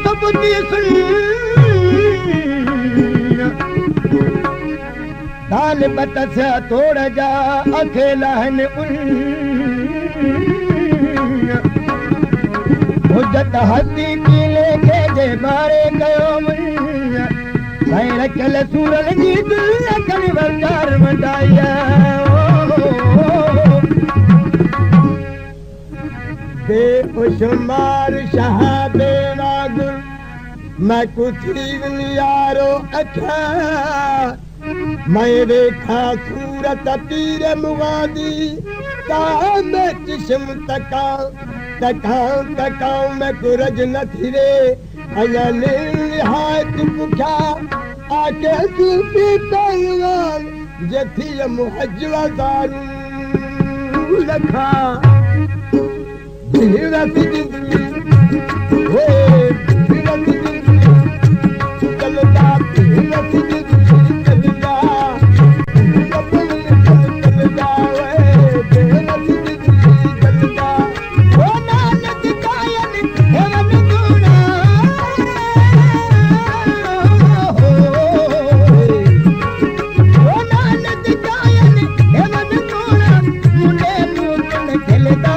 बुद्धि सुन दाल बतसा तोड़ जा अकेला है हुज्जत हस्ती की लेके जे मारे गयो भैर कल सूरन जी दिल कल बरकार मटाया बेशुमार शहादे नागुल मैं कुछ यारो अच्छा मैं देखा सूरत पीर मुगादी मैं चिशम तकाऊ मैं कुरज न थिरे अया निहायत पुखा आके सूफी पहलवान जथी मुहज्जवा दारू लखा धीरत जिंदगी हे धीरत जिंदगी चलता धीरत जिंदगी चलता चलता धीरत जिंदगी चलता ओ नानक कायन हेवन गुना ओ नानक कायन हेवन गुना मुने मुन खेलता